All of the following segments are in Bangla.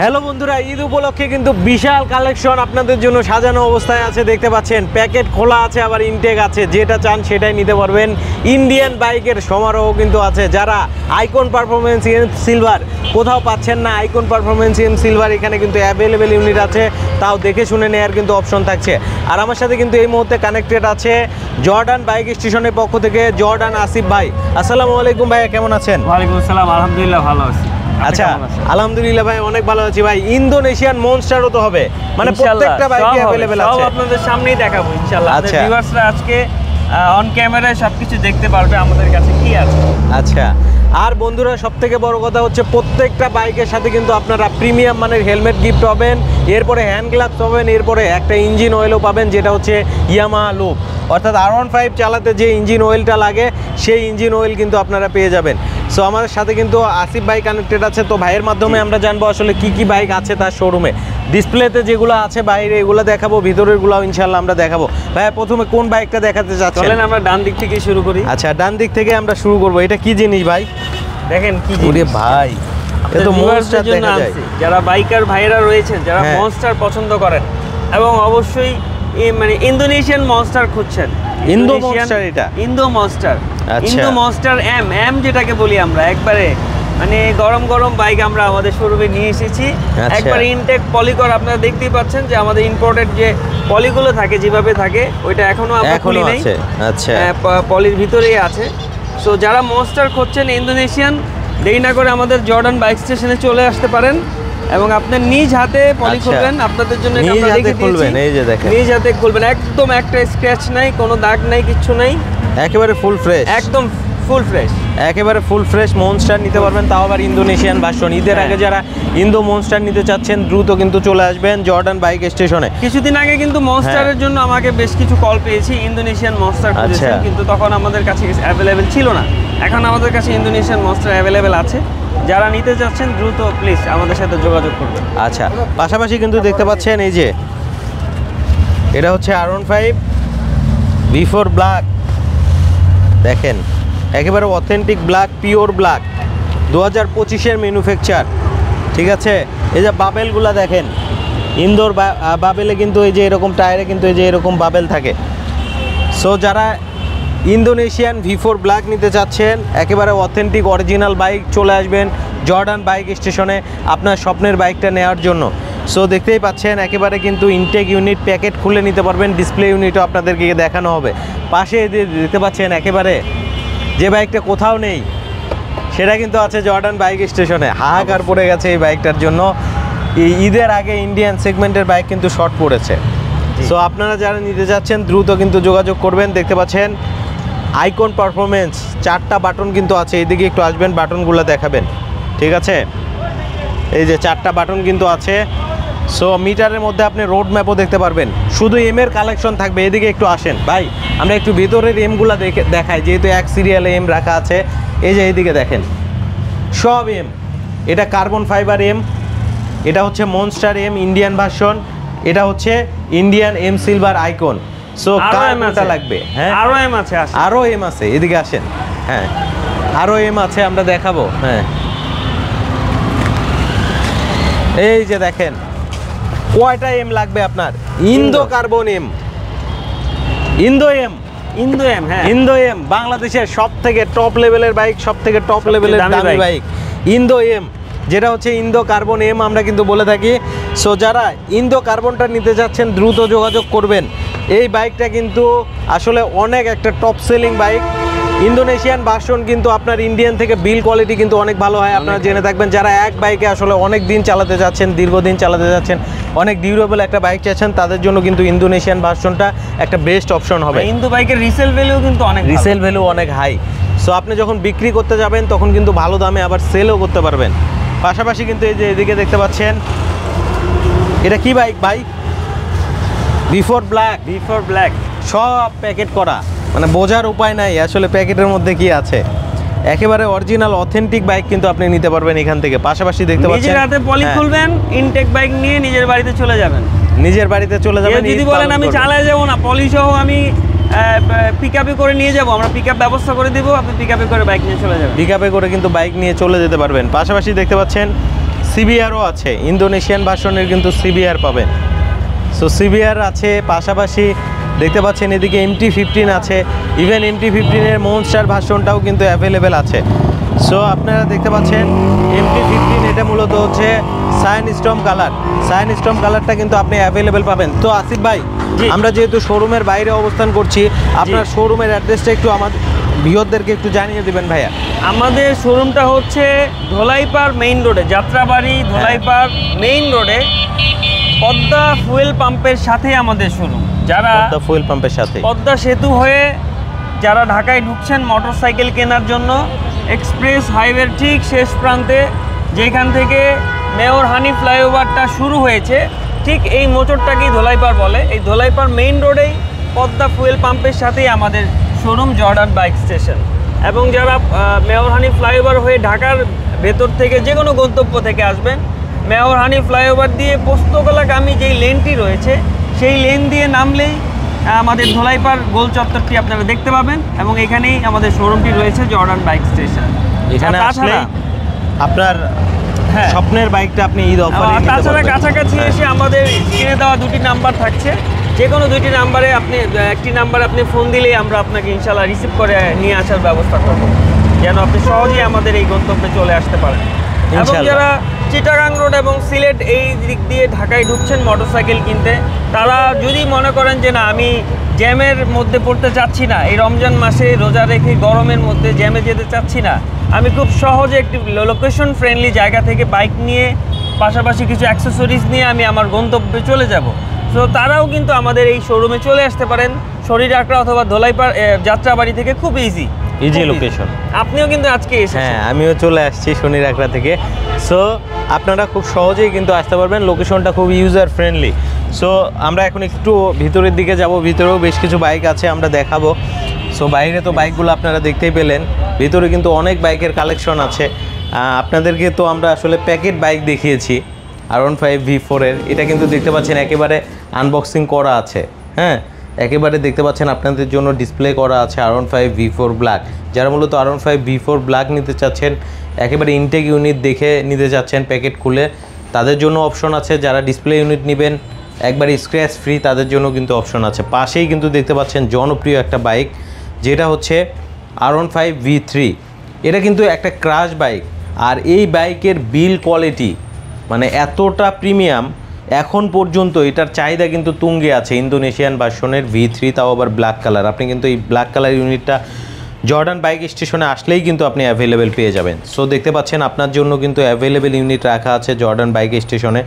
হ্যালো বন্ধুরা, ঈদ উপলক্ষে কিন্তু বিশাল কালেকশন আপনাদের জন্য সাজানো অবস্থায় আছে। দেখতে পাচ্ছেন প্যাকেট খোলা আছে, আবার ইনটেক আছে। যেটা চান সেটাই নিতে পারবেন। ইন্ডিয়ান বাইকের সমারোহ কিন্তু আছে। যারা আইকন পারফরমেন্স এম সিলভার কোথাও পাচ্ছেন না, আইকন পারফরমেন্স এম সিলভার এখানে কিন্তু অ্যাভেলেবেল ইউনিট আছে, তাও দেখে শুনে নেওয়ার কিন্তু অপশন থাকছে। আর আমার সাথে কিন্তু এই মুহূর্তে কানেক্টেড আছে জর্ডান বাইক স্টেশনের পক্ষ থেকে জর্ডান আসিফ ভাই। আসসালামু আলাইকুম ভাইয়া, কেমন আছেন? ওয়ালাইকুম আসসালাম, আলহামদুলিল্লাহ ভালো আছি। আচ্ছা, আলহামদুলিল্লাহ ভাই অনেক ভালো আছি ভাই। ইন্দোনেশিয়ান মনস্টারও তো হবে, মানে প্রত্যেকটা বাইকে अवेलेबल আছে। সব আপনাদের সামনেই দেখাবো ইনশাআল্লাহ। আমাদের ভিউয়ার্সরা আজকে অন ক্যামেরায় সবকিছু দেখতে পারবে আমাদের কাছে কি আছে। আচ্ছা, আর বন্ধুরা সবথেকে বড় কথা হচ্ছে প্রত্যেকটা বাইকের সাথে কিন্তু আপনারা প্রিমিয়াম মানের হেলমেট গিফট পাবেন, এরপরে হ্যান্ড গ্লাভস পাবেন, এরপরে একটা ইঞ্জিন অয়েলও পাবেন, যেটা হচ্ছে ইয়ামাহা লুপ। অর্থাৎ R15 চালাতে যে ইঞ্জিন অয়েলটা লাগে সেই ইঞ্জিন অয়েল কিন্তু আপনারা পেয়ে যাবেন। সো আমাদের সাথে কিন্তু আসিফ ভাই কানেক্টেড আছে। তো ভাইয়ের মাধ্যমে আমরা জানবো আসলে কি কি বাইক আছে তার শোরুমে। ডিসপ্লেতে যেগুলো আছে বাইরে এগুলো দেখাবো, ভিতরেরগুলোও ইনশাল্লাহ আমরা দেখাবো। ভাইয়া প্রথমে কোন বাইকটা দেখাতে চাচ্ছেন? চলেন আমরা ডান দিক থেকে শুরু করি। আচ্ছা, ডান দিক থেকে আমরা শুরু করব। এটা কি জিনিস ভাই? দেখেন কি ওরে ভাই, এ তো মনস্টার দেখা যায়। যারা বাইকার ভাইরা রয়েছেন, যারা মনস্টার পছন্দ করেন এবং অবশ্যই মানে ইন্দোনেশিয়ান মনস্টার খুঁজছেন। ইন্দো মনস্টার, এটা ইন্দো মনস্টার, আচ্ছা। ইন্দো মনস্টার এম যেটাকে বলি আমরা, একবারে মানে গরম গরম বাইক আমরা আমাদের শোরুমে নিয়ে এসেছি। একবার ইনটেক পলিকর আপনারা দেখতেই পাচ্ছেন যে আমাদের ইম্পোর্টেড যে পলিগুলো থাকে যেভাবে থাকে ওইটা এখনো আমরা খুলি নাই। আচ্ছা, পলির ভিতরেই আছে। সো যারা মনস্টার খুঁজছেন ইন্দোনেশিয়ান, দেরি না করে আমাদের জর্ডান বাইক স্টেশনে চলে আসতে পারেন এবং আপনার নিজ হাতে পলি খুলবেন। আপনাদের জন্য নিজ হাতে খুলবেন, এই যে দেখেন নিজ হাতে খুলবেন, একদম একটা স্ক্র্যাচ নাই, কোনো দাগ নাই, কিচ্ছু নাই, একেবারে ফুল ফ্রেশ, একদম ফুল ফ্রেশ, একেবারে ফুল ফ্রেশ মনস্টার নিতে পারবেন, তাও আবার ইন্দোনেশিয়ান ভার্সন। ঈদের আগে যারা ইন্দো মনস্টার নিতে চাচ্ছেন দ্রুত কিন্তু চলে আসবেন জর্ডান বাইক স্টেশনে। কিছুদিন আগে কিন্তু মনস্টারের জন্য আমাকে বেশ কিছু কল পেয়েছি, ইন্দোনেশিয়ান মনস্টার খুঁজেছেন, কিন্তু তখন আমাদের কাছে অ্যাভেলেবেল ছিল না। এখন আমাদের কাছে ইন্দোনেশিয়ান মনস্টার অ্যাভেলেবেল আছে। যারা নিতে যাচ্ছেন দ্রুত প্লিজ আমাদের সাথে যোগাযোগ করবেন। আচ্ছা, পাশাপাশি কিন্তু দেখতে পাচ্ছেন এই যে এটা হচ্ছে R15 V4 ব্ল্যাক। দেখেন একেবারে অথেন্টিক ব্ল্যাক, পিওর ব্ল্যাক, 2025-এর ম্যানুফ্যাকচার। ঠিক আছে, এই যে বাবেলগুলো দেখেন, ইন্দোর বাবেলে কিন্তু এই যে এরকম টায়ারে কিন্তু এই যে এরকম বাবেল থাকে। সো যারা ইন্দোনেশিয়ান V4 ব্ল্যাক নিতে চাচ্ছেন, একেবারে অথেন্টিক অরিজিনাল বাইক, চলে আসবেন জর্ডান বাইক স্টেশনে আপনার স্বপ্নের বাইকটা নেওয়ার জন্য। সো দেখতেই পাচ্ছেন একেবারে কিন্তু ইনটেক ইউনিট, প্যাকেট খুলে নিতে পারবেন, ডিসপ্লে ইউনিটও আপনাদেরকে দেখানো হবে। পাশে দেখতে পাচ্ছেন একেবারে যে বাইকটা কোথাও নেই সেটা কিন্তু আছে জর্ডান বাইক স্টেশনে। হাহাকার পড়ে গেছে এই বাইকটার জন্য। এই ঈদের আগে ইন্ডিয়ান সেগমেন্টের বাইক কিন্তু শর্ট পড়েছে। সো আপনারা যারা নিতে যাচ্ছেন দ্রুত কিন্তু যোগাযোগ করবেন। দেখতে পাচ্ছেন আইকন পারফরমেন্স, 4টা বাটন কিন্তু আছে। এইদিকে একটু আসবেন, বাটনগুলো দেখাবেন। ঠিক আছে, এই যে 4টা বাটন কিন্তু আছে। সো মিটারের মধ্যে আপনি রোড ম্যাপও দেখতে পারবেন। শুধু এমের কালেকশন থাকবে। এদিকে একটু আসেন ভাই, আমরা একটু ভিতরের এমগুলো দেখাই, যেহেতু এক সিরিয়ালে এম রাখা আছে। এই যে এইদিকে দেখেন সব এম। এটা কার্বন ফাইবার এম, এটা হচ্ছে মনস্টার এম ইন্ডিয়ান ভার্সন, এটা হচ্ছে Indian M silver icon. So কারটা লাগবে? হ্যাঁ, আরো এম আছে, আরো এম আছে। এদিকে আসেন, হ্যাঁ আরো এম আছে, আমরা দেখাবো। হ্যাঁ, এই যে দেখেন কয়টা এম লাগবে আপনার। Indo carbon M, Indo M, Indo M, হ্যাঁ ইন্দো এম বাংলাদেশের সব থেকে টপ লেভেলের বাইক, সব থেকে টপ লেভেলের দামি বাইক ইন্দো এম, যেটা হচ্ছে ইন্দো কার্বন এম আমরা কিন্তু বলে থাকি। সো যারা ইন্দো কার্বনটা নিতে যাচ্ছেন দ্রুত যোগাযোগ করবেন। এই বাইকটা কিন্তু আসলে অনেক একটা top selling bike. Indonesian version কিন্তু আপনার ইন্ডিয়ান থেকে বিল কোয়ালিটি কিন্তু অনেক ভালো হয়, আপনারা জেনে থাকবেন। যারা এক বাইকে আসলে অনেক দিন চালাতে যাচ্ছেন, দীর্ঘদিন চালাতে যাচ্ছেন, অনেক ডিউরেবল একটা বাইক চাচ্ছেন, তাদের জন্য কিন্তু ইন্দোনেশিয়ান ভার্সনটা একটা বেস্ট অপশন হবে। ইন্দো বাইকের রিসেল ভ্যালু কিন্তু অনেক, রিসেল ভ্যালু অনেক হাই। সো আপনি যখন বিক্রি করতে যাবেন তখন কিন্তু ভালো দামে আবার সেলও করতে পারবেন। পাশাপাশি কিন্তু এই যে এদিকে দেখতে পাচ্ছেন এটা কি বাইক ভাই? V4 black. V4 ব্ল্যাক সব প্যাকেট করা, মানে বোঝার উপায় নাই আসলে প্যাকেটের মধ্যে কি আছে। একেবারে অরিজিনাল অথেন্টিক বাইক কিন্তু আপনি নিতে পারবেন এখান থেকে। পাশাপাশি দেখতে পাচ্ছেন নিজের হাতে পলি খুলবেন, ইনটেক বাইক নিয়ে নিজের বাড়িতে চলে যাবেন। নিজের বাড়িতে চলে যাবেন। যদি বলেন আমি চালায় যাবো না, পলি সহ আমি পিকআপে করে নিয়ে যাব, আমরা পিকআপ ব্যবস্থা করে দিব, আপনি পিকআপে করে বাইক নিয়ে চলে যাবেন। পিকআপে করে কিন্তু বাইক নিয়ে চলে যেতে পারবেন। পাশাপাশি দেখতে পাচ্ছেন সিবিআরও আছে, ইন্দোনেশিয়ান ভার্সনের কিন্তু সিবিআর পাবেন। সো সিবিআর আছে, পাশাপাশি দেখতে পাচ্ছেন এদিকে MT-15 আছে, ইভেন MT-15-এর মনস্টার ভার্সনটাও কিন্তু অ্যাভেলেবেল আছে। সো আপনারা দেখতে পাচ্ছেন MT-15 এটা মূলত হচ্ছে সায়ানস্টর্ম কালার। সায়ানস্টর্ম কালারটা কিন্তু আপনি অ্যাভেলেবেল পাবেন। তো আসিফ ভাই, আমরা যেহেতু শোরুমের বাইরে অবস্থান করছি, আপনার শোরুমের অ্যাড্রেসটা একটু আমাদের ভিউয়ারদেরকে একটু জানিয়ে দিবেন ভাইয়া। আমাদের শোরুমটা হচ্ছে ধোলাইপাড় মেইন রোডে, যাত্রাবাড়ি ধোলাইপাড় মেইন রোডে পদ্মা ফুয়েল পাম্পের সাথে আমাদের শোরুম। যারা পদ্মা ফুয়েল পাম্পের সাথে, পদ্মা সেতু হয়ে যারা ঢাকায় ঢুকছেন মোটরসাইকেল কেনার জন্য, এক্সপ্রেস হাইওয়ের ঠিক শেষ প্রান্তে যেখান থেকে মেয়র হানি ফ্লাইওভারটা শুরু হয়েছে, ঠিক এই মোচরটাকেই ধোলাইপাড় বলে। এই ধোলাইপাড় মেইন রোডেই পদ্মা ফুয়েল পাম্পের সাথেই আমাদের শোরুম জর্ডান বাইক স্টেশন। এবং যারা মেয়র হানি ফ্লাইওভার হয়ে ঢাকার ভেতর থেকে যে কোনো গন্তব্য থেকে আসবেন, মেয়র হানি ফ্লাইওভার দিয়ে পোস্তগোলাগামী যেই লেনটি রয়েছে সেই লেন দিয়ে নামলেই আমাদের ধোলাইপাড় গোল চত্বরটি আপনারা দেখতে পাবেন, এবং এখানেই আমাদের শোরুমটি রয়েছে জর্ডান বাইক স্টেশন। এখানে আসলে আপনার স্বপ্নের বাইকটা আপনি ঈদ অফারে নিতে পারবেন। তাছাড়া কাছাকাছি এসে আমাদের স্ক্রিনে দেওয়া দুটি নাম্বার থাকছে, যে কোনো দুইটি নাম্বারে আপনি একটি নাম্বার আপনি ফোন দিলেই আমরা আপনাকে ইনশাল্লাহ রিসিভ করে নিয়ে আসার ব্যবস্থা করব, যেন আপনি সহজেই আমাদের এই গন্তব্যে চলে আসতে পারেন। এবং যারা চিটাগাং রোড এবং সিলেট এই দিক দিয়ে ঢাকায় ঢুকছেন মোটরসাইকেল কিনতে, তারা যদি মনে করেন যে না আমি জ্যামের মধ্যে পড়তে চাচ্ছি না, এই রমজান মাসে রোজা রেখে গরমের মধ্যে জ্যামে যেতে চাচ্ছি না, আমি খুব সহজে একটি লোকেশন ফ্রেন্ডলি জায়গা থেকে বাইক নিয়ে পাশাপাশি কিছু অ্যাক্সেসরিজ নিয়ে আমি আমার গন্তব্যে চলে যাব, তো তারাও কিন্তু আমাদের এই শোরুমে চলে আসতে পারেন। শরীর আকড়া অথবা ধোলাইপাড় যাত্রাবাড়ি থেকে খুব ইজি লোকেশন। আপনিও কিন্তু আজকে এসেছেন। হ্যাঁ, আমিও চলে আসছি শনির আকড়া থেকে। সো আপনারা খুব সহজেই কিন্তু আসতে পারবেন, লোকেশনটা খুব ইউজার ফ্রেন্ডলি। সো আমরা এখন একটু ভিতরের দিকে যাব, ভিতরেও বেশ কিছু বাইক আছে আমরা দেখাবো। সো বাইরে তো বাইকগুলো আপনারা দেখতেই পেলেন, ভিতরে কিন্তু অনেক বাইকের কালেকশন আছে। আপনাদেরকে তো আমরা আসলে প্যাকেট বাইক দেখিয়েছি R15 V4 এর, এটা কিন্তু দেখতে পাচ্ছেন একেবারে আনবক্সিং করা আছে। হ্যাঁ, একেবারে দেখতে পাচ্ছেন আপনাদের জন্য ডিসপ্লে করা আছে R15 V4 ব্ল্যাক। যারা মূলত R15 V4 ব্ল্যাক নিতে চাচ্ছেন, একেবারে ইনটেক ইউনিট দেখে নিতে চাচ্ছেন প্যাকেট খুলে, তাদের জন্য অপশন আছে। যারা ডিসপ্লে ইউনিট নেবেন একবারে স্ক্র্যাচ ফ্রি, তাদের জন্য কিন্তু অপশন আছে। পাশেই কিন্তু দেখতে পাচ্ছেন জনপ্রিয় একটা বাইক, যেটা হচ্ছে R15 V3। এটা কিন্তু একটা ক্রাশ বাইক, আর এই বাইকের বিল কোয়ালিটি মানে এতটা প্রিমিয়াম, এখন পর্যন্ত এটার চাহিদা কিন্তু তুঙ্গে আছে। ইন্দোনেশিয়ান ভার্সনের V3, তাও আবার ব্ল্যাক কালার। আপনি কিন্তু এই ব্ল্যাক কালার ইউনিটটা জর্ডান বাইক স্টেশনে আসলেই কিন্তু আপনি অ্যাভেলেবেল পেয়ে যাবেন। সো দেখতে পাচ্ছেন আপনার জন্য কিন্তু অ্যাভেলেবেল ইউনিট রাখা আছে জর্ডান বাইক স্টেশনে।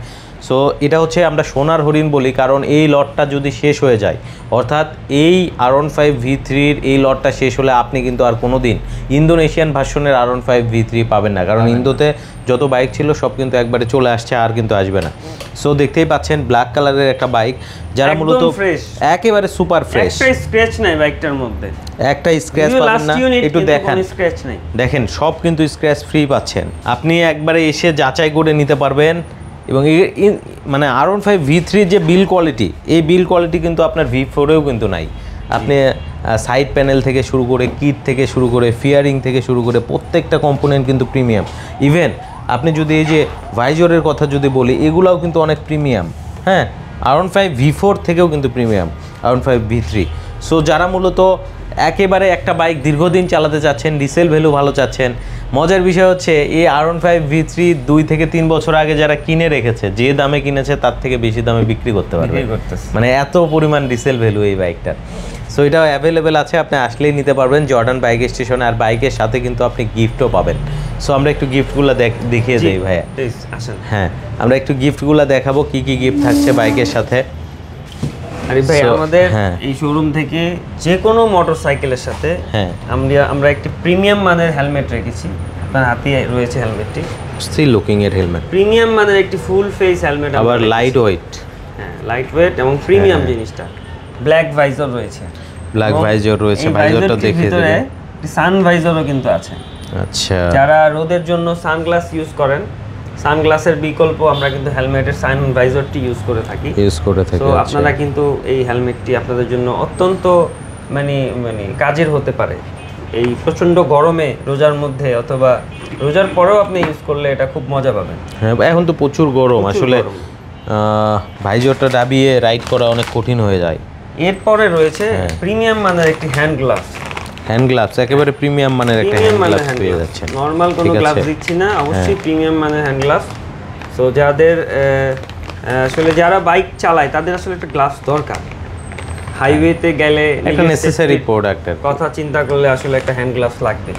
সো এটা হচ্ছে আমরা সোনার হরিণ বলি, কারণ এই লটটা যদি শেষ হয়ে যায়, অর্থাৎ এই R15 V3-র এই লটটা শেষ হলে আপনি কিন্তু আর কোনো দিন ইন্দোনেশিয়ান ভার্সনের R15 V3 পাবেন না, কারণ ইন্দোতে যত বাইক ছিল সব কিন্তু একবারে চলে আসছে, আর কিন্তু আসবে না। সো দেখতেই পাচ্ছেন ব্ল্যাক কালারের একটা বাইক, যারা মূলত একেবারে সুপার ফ্রেশ, একটা স্ক্র্যাচ নাই বাইকটার মধ্যে, একটা স্ক্র্যাচ পাবেন না। একটু দেখেন, দেখেন সব কিন্তু স্ক্র্যাচ ফ্রি পাচ্ছেন, আপনি একবারে এসে যাচাই করে নিতে পারবেন। এবং মানে R15 V3 যে বিল কোয়ালিটি, এই বিল কোয়ালিটি কিন্তু আপনার V4-এও কিন্তু নাই। আপনি সাইড প্যানেল থেকে শুরু করে, কিট থেকে শুরু করে, ফিয়ারিং থেকে শুরু করে প্রত্যেকটা কম্পোনেন্ট কিন্তু প্রিমিয়াম। ইভেন আপনি যদি এই যে ভাইজরের কথা যদি বলি, এগুলাও কিন্তু অনেক প্রিমিয়াম। হ্যাঁ, R15 V4 থেকেও কিন্তু প্রিমিয়াম R15 V3। সো যারা মূলত একেবারে একটা বাইক দীর্ঘদিন চালাতে চাচ্ছেন, রিসেল ভ্যালু ভালো চাচ্ছেন, মজার বিষয় হচ্ছে এই R15 V3 2 থেকে 3 বছর আগে যারা কিনে রেখেছে, যে দামে কিনেছে তার থেকে বেশি দামে বিক্রি করতে পারবে, মানে এত পরিমাণ রিসেল ভ্যালু এই বাইকটার। সো এটাও অ্যাভেলেবেল আছে, আপনি আসলেই নিতে পারবেন জর্ডান বাইক স্টেশনে। আর বাইকের সাথে কিন্তু আপনি গিফটও পাবেন। সো আমরা একটু গিফটগুলো দেখিয়ে দিই ভাইয়া। হ্যাঁ, আমরা একটু গিফটগুলো দেখাবো, কি কি গিফট থাকছে বাইকের সাথে। আরে ভাই, আমাদের এই শোরুম থেকে যে কোনো মোটরসাইকেলের সাথে আমরা একটি প্রিমিয়াম মানের হেলমেট রেখেছি। আপনার হাতে রয়েছে হেলমেটটি, স্টিল লুকিং এর হেলমেট, প্রিমিয়াম মানের একটি ফুল ফেস হেলমেট, আবার লাইট ওয়েট। হ্যাঁ, লাইট ওয়েট এবং প্রিমিয়াম জিনিসটা। ব্ল্যাক ভাইজর রয়েছে, ব্ল্যাক ভাইজর রয়েছে, ভাইজরটা দেখিয়ে দিলে। সান ভাইজরও কিন্তু আছে। আচ্ছা, যারা রোদের জন্য সানগ্লাস ইউজ করেন, সানগ্লাসের বিকল্প আমরা কিন্তু হেলমেটের সান ভাইজরটি ইউজ করে থাকি। তো আপনারা কিন্তু এই হেলমেটটি আপনাদের জন্য অত্যন্ত মানে কাজের হতে পারে। এই প্রচণ্ড গরমে রোজার মধ্যে অথবা রোজার পরেও আপনি ইউজ করলে এটা খুব মজা পাবেন। হ্যাঁ, এখন তো প্রচুর গরম, আসলে ভাইজরটা দাবিয়ে রাইড করা অনেক কঠিন হয়ে যায়। এরপরে রয়েছে প্রিমিয়াম মানের একটি হ্যান্ড গ্লাভস। হ্যান্ড গ্লাভস একেবারে প্রিমিয়াম মানের একটা হ্যান্ড গ্লাভস পেয়ে যাচ্ছেন। নরমাল কোনো গ্লাভস দিচ্ছি না, অবশ্যই প্রিমিয়াম মানের হ্যান্ড গ্লাভস। সো যাদের আসলে যারা বাইক চালায় তাদের আসলে একটা গ্লাভস দরকার, হাইওয়েতে গেলে একটা নেসেসারি প্রোডাক্ট কথা চিন্তা করলে আসলে একটা হ্যান্ড গ্লাভস লাগবে।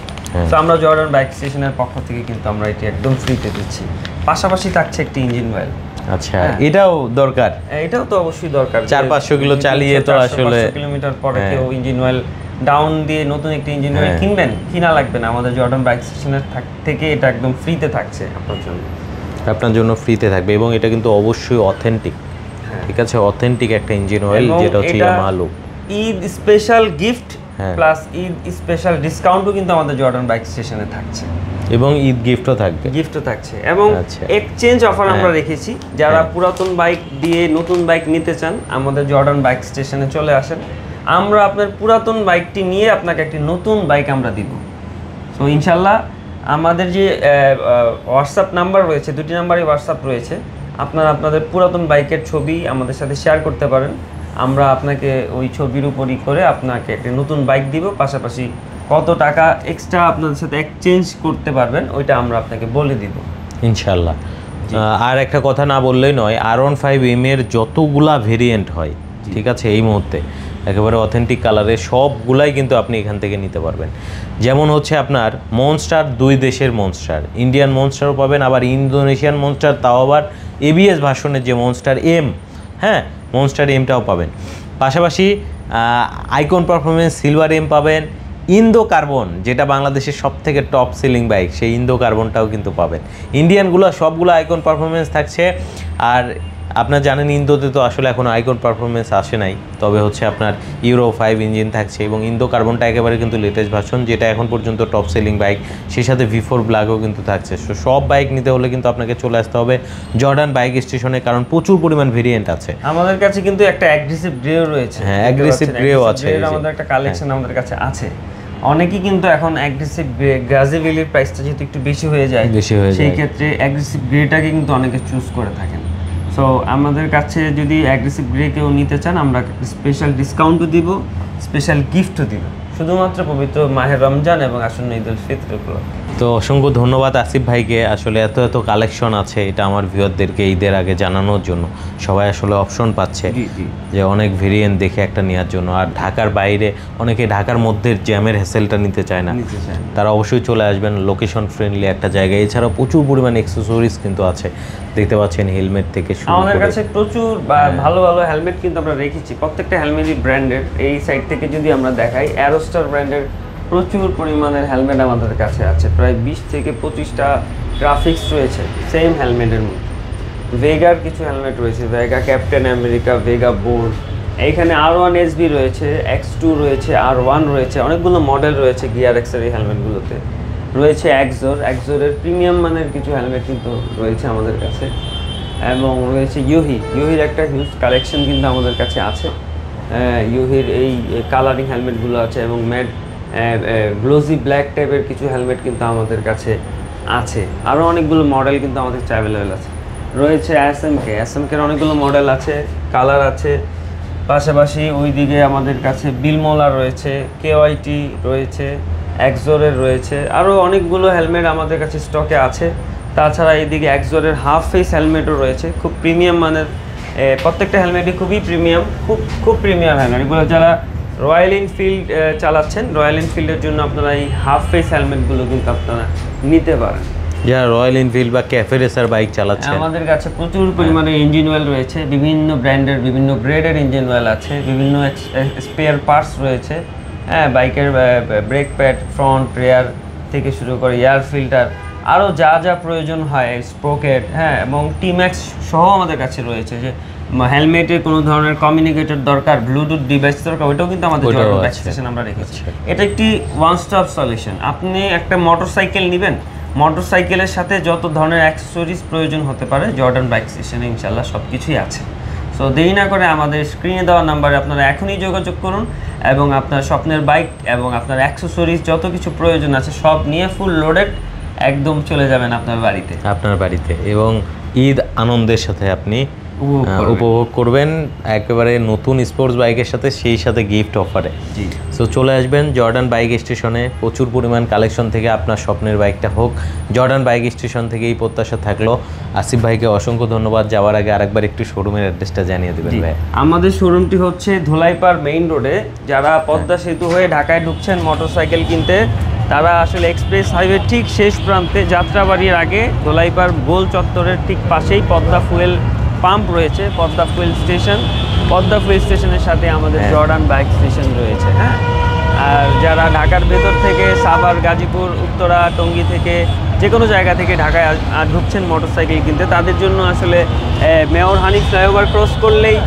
তো আমরা জর্ডান বাইক স্টেশনের পক্ষ থেকে কিন্তু আমরা এটি একদম ফ্রিতে দিচ্ছি, পাশাপাশি থাকছে একটি ইঞ্জিন অয়েল। আচ্ছা, এটাও দরকার? এটাও তো অবশ্যই দরকার। 400-500 কিলো চালিয়ে তো আসলে কিলোমিটার পরে কেউ ইঞ্জিন অয়েল ডাউন দিয়ে নতুন একটি ইঞ্জিন অয়েল কিনবেন, কিনা লাগবে না, আমাদের জর্ডান বাইক স্টেশনের থেকে এটা একদম ফ্রিতে থাকছে আপনার জন্য ফ্রিতে থাকবে। এবং এটা কিন্তু অবশ্যই অথেন্টিক, ঠিক আছে, অথেন্টিক একটা ইঞ্জিন অয়েল যেটা হচ্ছে Yamaha lube. Eid special gift plus Eid special ডিসকাউন্টও কিন্তু আমাদের জর্ডান বাইক স্টেশনে থাকছে, এবং ঈদ গিফটও থাকছে এবং এক্সচেঞ্জ অফার আমরা রেখেছি। যারা পুরাতন বাইক দিয়ে নতুন বাইক নিতে চান আমাদের জর্ডান বাইক স্টেশনে চলে আসেন, আমরা আপনার পুরাতন বাইকটি নিয়ে আপনাকে একটি নতুন বাইক আমরা দিব। সো ইনশাল্লাহ আমাদের যে হোয়াটসঅ্যাপ নাম্বার রয়েছে, 2টি নাম্বারই হোয়াটসঅ্যাপ রয়েছে, আপনারা আপনাদের পুরাতন বাইকের ছবি আমাদের সাথে শেয়ার করতে পারেন, আমরা আপনাকে ওই ছবির উপরই করে আপনাকে একটি নতুন বাইক দিব, পাশাপাশি কত টাকা এক্সট্রা আপনাদের সাথে এক্সচেঞ্জ করতে পারবেন ওইটা আমরা আপনাকে বলে দিব ইনশাল্লাহ। আর একটা কথা না বললেই নয়, R15M এর যতগুলা ভেরিয়েন্ট হয়, ঠিক আছে, এই মুহূর্তে একেবারে অথেন্টিক কালারের সবগুলাই কিন্তু আপনি এখান থেকে নিতে পারবেন। যেমন হচ্ছে আপনার মনস্টার, 2 দেশের মনস্টার, ইন্ডিয়ান মনস্টারও পাবেন, আবার ইন্দোনেশিয়ান মনস্টার, তাও আবার ABS ভার্সনের যে মনস্টার M, হ্যাঁ মনস্টার এমটাও পাবেন। পাশাপাশি আইকন পারফরমেন্স সিলভার এম পাবেন, ইন্দো কার্বন যেটা বাংলাদেশের সবথেকে টপ সেলিং বাইক, সেই ইন্দো কার্বনটাও কিন্তু পাবেন। ইন্ডিয়ানগুলো সবগুলো আইকন পারফরমেন্স থাকছে। আর আপনার জানেন ইন্দোতে তো আসলে এখন আইকন পারফরমেন্স আসে নাই, তবে হচ্ছে আপনার ইউরো 5 ইঞ্জিন থাকছে, এবং ইন্দো কার্বনটা একেবারে কিন্তু লেটেস্ট ভার্সন, যেটা এখন পর্যন্ত টপ সেলিং বাইক, সেই সাথে V4 ব্ল্যাকও কিন্তু থাকছে। সব বাইক নিতে হলে কিন্তু আপনাকে চলে আসতে হবে জর্ডান বাইক স্টেশনে, কারণ প্রচুর পরিমাণ ভেরিয়েন্ট আছে। আমাদের কাছে কিন্তু একটা অ্যাগ্রেসিভ গ্রেও রয়েছে। হ্যাঁ, অ্যাগ্রেসিভ গ্রেও আছে, আমাদের একটা কালেকশন আমাদের কাছে আছে। অনেকেই কিন্তু এখন অ্যাগ্রেসিভ গ্রাজিভিলির প্রাইসটা যেহেতু একটু বেশি হয়ে যায়, সেই ক্ষেত্রে অ্যাগ্রেসিভ গ্রেটাকে কিন্তু অনেকে চুজ করে থাকেন। সো আমাদের কাছে যদি অ্যাগ্রেসিভ গ্রে কেউ নিতে চান, আমরা স্পেশাল ডিসকাউন্টও দিব, স্পেশাল গিফটও দিব, শুধুমাত্র পবিত্র মাহে রমজান এবং আসন্ন ঈদ উল ফিতর উপলক্ষে। তো অসংখ্য ধন্যবাদ আসিফ ভাইকে, আসলে এত কালেকশন আছে এটা আমার ভিউয়ারদেরকে ঈদের আগে জানানোর জন্য। সবাই আসলে অপশন পাচ্ছে যে অনেক ভেরিয়েন্ট দেখে একটা নেওয়ার জন্য। আর ঢাকার বাইরে অনেকে ঢাকার মধ্যে জ্যামের হ্যাসেলটা নিতে চায় না, তারা অবশ্যই চলে আসবেন লোকেশন ফ্রেন্ডলি একটা জায়গায়। এছাড়াও প্রচুর পরিমাণ অ্যাক্সেসরিজ কিন্তু আছে, দেখতে পাচ্ছেন হেলমেট থেকে শুরু করে। আমাদের কাছে প্রচুর ভালো ভালো হেলমেট কিন্তু আমরা রেখেছি, প্রত্যেকটা হেলমেটই ব্র্যান্ডেড। এই সাইড থেকে যদি আমরা দেখাই, অ্যারোস্টার ব্র্যান্ডের প্রচুর পরিমাণের হেলমেট আমাদের কাছে আছে, প্রায় 20 থেকে 25টা গ্রাফিক্স রয়েছে সেম হেলমেটের মধ্যে। ভেগার কিছু হেলমেট রয়েছে, Vega captain America, Vega bolt, এইখানে R1 SB রয়েছে, X2 রয়েছে, R1 রয়েছে, অনেকগুলো মডেল রয়েছে গিয়ার এক্সের এই হেলমেটগুলোতে। রয়েছে এক্সোরের প্রিমিয়াম মানের কিছু হেলমেট কিন্তু রয়েছে আমাদের কাছে, এবং রয়েছে ইউহির একটা হিউজ কালেকশন কিন্তু আমাদের কাছে আছে। ইউহির এই কালারিং হেলমেটগুলো আছে, এবং ম্যাট গ্লোজি ব্ল্যাক টাইপের কিছু হেলমেট কিন্তু আমাদের কাছে আছে। আরও অনেকগুলো মডেল কিন্তু আমাদের কাছে অ্যাভেলেবেল আছে। রয়েছে এসএমকের অনেকগুলো মডেল আছে, কালার আছে। পাশাপাশি ওইদিকে আমাদের কাছে বিলমোলার রয়েছে, KYT রয়েছে, এক্সোরের রয়েছে, আরও অনেকগুলো হেলমেট আমাদের কাছে স্টকে আছে। তাছাড়া এইদিকে এক্সোরের হাফ ফেস হেলমেটও রয়েছে, খুব প্রিমিয়াম মানের। প্রত্যেকটা হেলমেটই খুবই প্রিমিয়াম, খুব প্রিমিয়াম হেলমেট। এগুলো যারা রয়্যাল এনফিল্ড চালাচ্ছেন, রয়্যাল এনফিল্ডের জন্য আপনারা এই হাফ ফেস হেলমেটগুলো কিন্তু আপনারা নিতে পারেন। যারা রয়্যাল এনফিল্ড বা ক্যাফে রেসার বাইক চালাচ্ছেন, আমাদের কাছে প্রচুর পরিমাণে ইঞ্জিন অয়েল রয়েছে, বিভিন্ন ব্র্যান্ডের বিভিন্ন গ্রেডের ইঞ্জিন অয়েল আছে, বিভিন্ন স্পেয়ার পার্টস রয়েছে। হ্যাঁ, বাইকের ব্রেক প্যাড, ফ্রন্ট রেয়ার থেকে শুরু করে এয়ার ফিল্টার, আরও যা প্রয়োজন হয়, স্প্রোকেট, হ্যাঁ, এবং টিম্যাক্স সহ আমাদের কাছে রয়েছে। যে হেলমেটের কোনো ধরনের কমিউনিকেটর দরকার, ব্লুটুথ ডিভাইস দরকার, ওইটাও কিন্তু আমাদের জর্ডান বাইক স্টেশন আমরা রেখেছি। এটা একটি ওয়ান স্টপ সলিউশন। আপনি একটা মোটরসাইকেল নেবেন, মোটরসাইকেলের সাথে যত ধরনের অ্যাক্সেসরিজ প্রয়োজন হতে পারে জর্ডান বাইক স্টেশনে ইনশাল্লাহ সব কিছুই আছে। সো দেরি না করে আমাদের স্ক্রিনে দেওয়া নাম্বারে আপনারা এখনই যোগাযোগ করুন এবং আপনার স্বপ্নের বাইক এবং আপনার অ্যাক্সেসরিজ যত কিছু প্রয়োজন আছে সব নিয়ে ফুল লোডেড একদম চলে যাবেন আপনার বাড়িতে এবং ঈদ আনন্দের সাথে আপনি উপভোগ করবেন একেবারে নতুন স্পোর্টস বাইকের সাথে, সেই সাথে গিফট অফারে। জি, সো চলে আসবেন জর্ডান বাইক স্টেশনে। প্রচুর পরিমাণ কালেকশন থেকে আপনার স্বপ্নের বাইকটা হোক জর্ডান বাইক স্টেশন থেকে এই প্রত্যাশা থাকলো। আসিফ ভাইকে অসংখ্য ধন্যবাদ। যাওয়ার আগে আরেকবার একটু শোরুমের অ্যাড্রেসটা জানিয়ে দেবেন ভাই। আমাদের শোরুমটি হচ্ছে ধোলাইপাড় মেইন রোডে। যারা পদ্মা সেতু হয়ে ঢাকায় ঢুকছেন মোটরসাইকেল কিনতে, তারা আসলে এক্সপ্রেস হাইওয়ে ঠিক শেষ প্রান্তে যাত্রাবাড়ির আগে ধোলাইপাড় গোল চত্বরের ঠিক পাশেই পদ্মা ফুয়েল পাম্প রয়েছে, পদ্মা ফুয়েল স্টেশনের সাথে আমাদের জর্ডান বাইক স্টেশন রয়েছে। হ্যাঁ, আর যারা ঢাকার ভেতর থেকে সাভার, গাজীপুর, উত্তরা, টঙ্গী থেকে যে কোনো জায়গা থেকে ঢাকায় ঢুকছেন মোটরসাইকেল কিনতে, তাদের জন্য আসলে মেয়র হানিফ ফ্লাইওভার ক্রস করলেই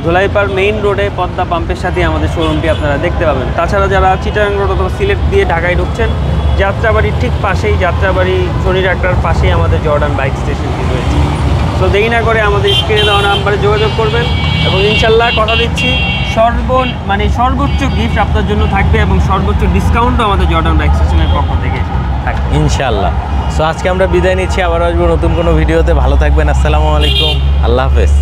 ধোলাইপাড় মেইন রোডে পদ্মা পাম্পের সাথে আমাদের শোরুমটি আপনারা দেখতে পাবেন। তাছাড়া যারা চিটাগাং রোড অথবা সিলেট দিয়ে ঢাকায় ঢুকছেন, যাত্রাবাড়ির ঠিক পাশেই, যাত্রাবাড়ি শনি ডাক্তার পাশেই আমাদের জর্ডান বাইক স্টেশনটি রয়েছে। তো দেরি না করে আমাদের স্ক্রিনে দেওয়া নাম্বারে যোগাযোগ করবেন এবং ইনশাল্লাহ কথা দিচ্ছি সর্বোচ্চ গিফট আপনার জন্য থাকবে এবং সর্বোচ্চ ডিসকাউন্টও আমাদের জর্ডান বাইক স্টেশনের পক্ষ থেকে থাকবে ইনশাল্লাহ। সো আজকে আমরা বিদায় নিচ্ছি, আবার আসবো নতুন কোনো ভিডিওতে। ভালো থাকবেন। আসসালামু আলাইকুম, আল্লাহ হাফেজ।